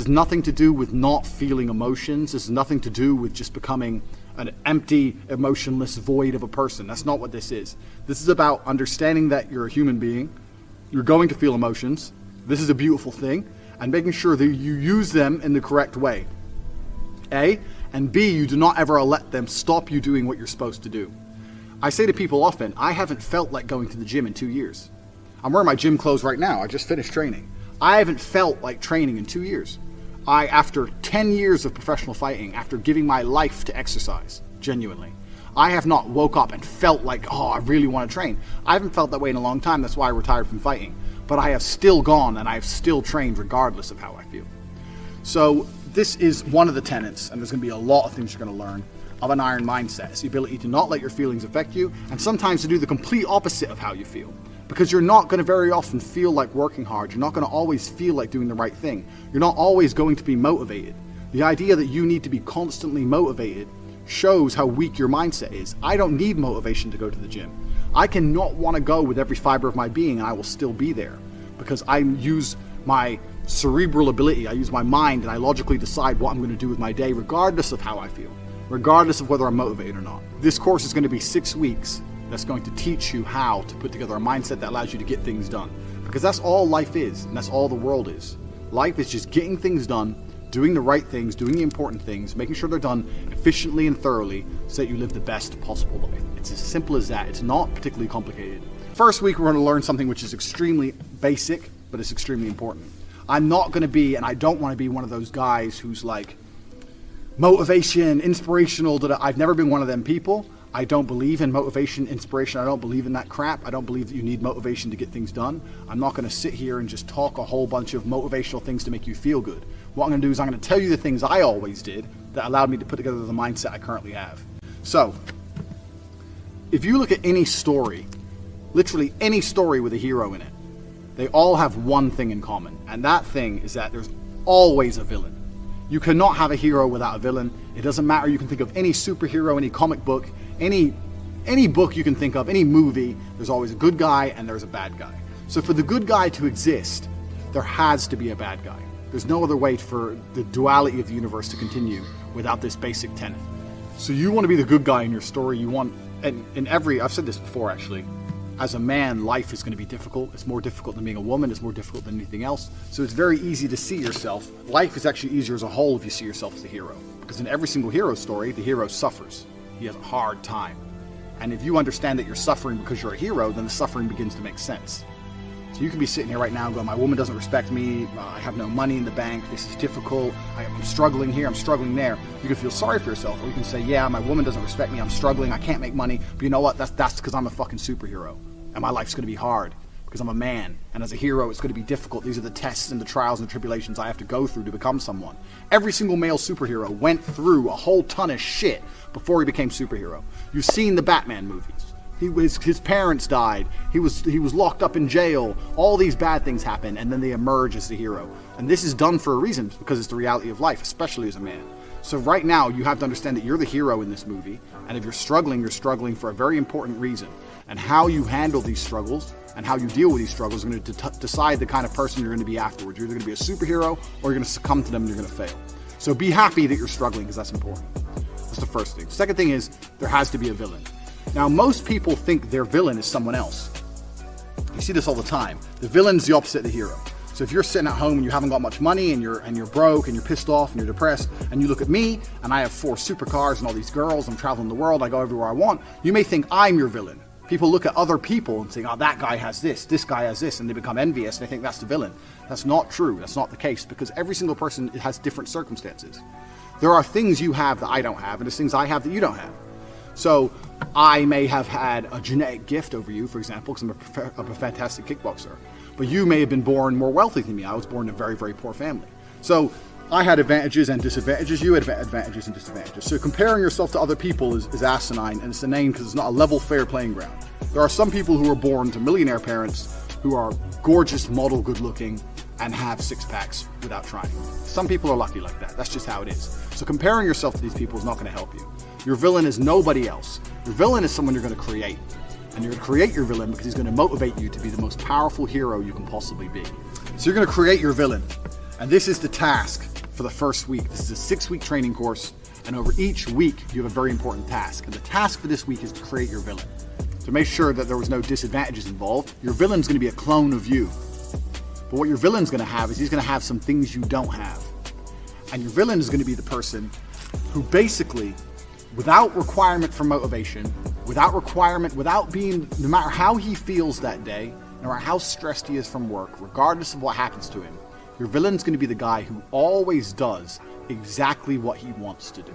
is nothing to do with not feeling emotions. This is nothing to do with just becoming an empty, emotionless void of a person. That's not what this is. This is about understanding that you're a human being. You're going to feel emotions. This is a beautiful thing. And making sure that you use them in the correct way. A. And B, you do not ever let them stop you doing what you're supposed to do. I say to people often, I haven't felt like going to the gym in 2 years. I'm wearing my gym clothes right now. I just finished training. I haven't felt like training in 2 years. After 10 years of professional fighting, after giving my life to exercise, genuinely, I have not woke up and felt like, oh, I really want to train. I haven't felt that way in a long time. That's why I retired from fighting. But I have still gone and I have still trained regardless of how I feel. So this is one of the tenets, and there's going to be a lot of things you're going to learn, of an iron mindset. It's the ability to not let your feelings affect you, and sometimes to do the complete opposite of how you feel. Because you're not going to very often feel like working hard. You're not going to always feel like doing the right thing. You're not always going to be motivated. The idea that you need to be constantly motivated shows how weak your mindset is. I don't need motivation to go to the gym. I can not want to go with every fiber of my being, and I will still be there. Because I use my cerebral ability, I use my mind, and I logically decide what I'm going to do with my day regardless of how I feel. Regardless of whether I'm motivated or not. This course is going to be 6 weeks. That's going to teach you how to put together a mindset that allows you to get things done. Because that's all life is, and that's all the world is. Life is just getting things done, doing the right things, doing the important things, making sure they're done efficiently and thoroughly so that you live the best possible life. It's as simple as that. It's not particularly complicated. First week, we're going to learn something which is extremely basic, but it's extremely important. I'm not going to be, and I don't want to be one of those guys who's like, motivation, inspirational. I've never been one of them people. I don't believe in motivation, inspiration. I don't believe in that crap. I don't believe that you need motivation to get things done. I'm not going to sit here and just talk a whole bunch of motivational things to make you feel good. What I'm going to do is I'm going to tell you the things I always did that allowed me to put together the mindset I currently have. So, if you look at any story, literally any story with a hero in it, they all have one thing in common. And that thing is that there's always a villain. You cannot have a hero without a villain. It doesn't matter. You can think of any superhero, any comic book, any book you can think of, any movie. There's always a good guy and there's a bad guy. So for the good guy to exist, there has to be a bad guy. There's no other way for the duality of the universe to continue without this basic tenet. So you want to be the good guy in your story. You want, and I've said this before actually, as a man, life is going to be difficult. It's more difficult than being a woman. It's more difficult than anything else. So it's very easy to see yourself. Life is actually easier as a whole if you see yourself as the hero. Because in every single hero story, the hero suffers. He has a hard time. And if you understand that you're suffering because you're a hero, then the suffering begins to make sense. So you can be sitting here right now going, my woman doesn't respect me. I have no money in the bank. This is difficult. I'm struggling here. I'm struggling there. You can feel sorry for yourself. Or you can say, yeah, my woman doesn't respect me. I'm struggling. I can't make money. But you know what? That's because I'm a fucking superhero. And my life's going to be hard because I'm a man. And as a hero, it's going to be difficult. These are the tests and the trials and the tribulations I have to go through to become someone. Every single male superhero went through a whole ton of shit before he became superhero. You've seen the Batman movies. His parents died. He was locked up in jail. All these bad things happen, and then they emerge as the hero. And this is done for a reason, because it's the reality of life, especially as a man. So right now, you have to understand that you're the hero in this movie, and if you're struggling for a very important reason. And how you handle these struggles and how you deal with these struggles is going to decide the kind of person you're going to be afterwards. You're either going to be a superhero or you're going to succumb to them and you're going to fail. So be happy that you're struggling, because that's important. That's the first thing. Second thing is, there has to be a villain. Now, most people think their villain is someone else. You see this all the time. The villain's the opposite of the hero. So if you're sitting at home and you haven't got much money and you're broke and you're pissed off and you're depressed, and you look at me and I have 4 supercars and all these girls, I'm traveling the world, I go everywhere I want, you may think I'm your villain. People look at other people and think, oh, that guy has this guy has this, and they become envious and they think that's the villain. That's not true. That's not the case, because every single person has different circumstances. There are things you have that I don't have, and there's things I have that you don't have. So I may have had a genetic gift over you, for example, because I'm a fantastic kickboxer. But you may have been born more wealthy than me. I was born in a very, very poor family. So I had advantages and disadvantages. You had advantages and disadvantages. So comparing yourself to other people is asinine, and it's a name because it's not a level, fair playing ground. There are some people who are born to millionaire parents who are gorgeous, model, good looking, and have 6-packs without trying. Some people are lucky like that. That's just how it is. So comparing yourself to these people is not going to help you. Your villain is nobody else. Your villain is someone you're going to create. And you're going to create your villain because he's going to motivate you to be the most powerful hero you can possibly be. So you're going to create your villain. And this is the task for the first week. This is a 6-week training course, and over each week you have a very important task. And the task for this week is to create your villain. To make sure that there was no disadvantages involved, your villain's going to be a clone of you. But what your villain's going to have is he's going to have some things you don't have. And your villain is going to be the person who basically, without requirement for motivation, without being, no matter how he feels that day, no matter how stressed he is from work, regardless of what happens to him, your villain's going to be the guy who always does exactly what he wants to do.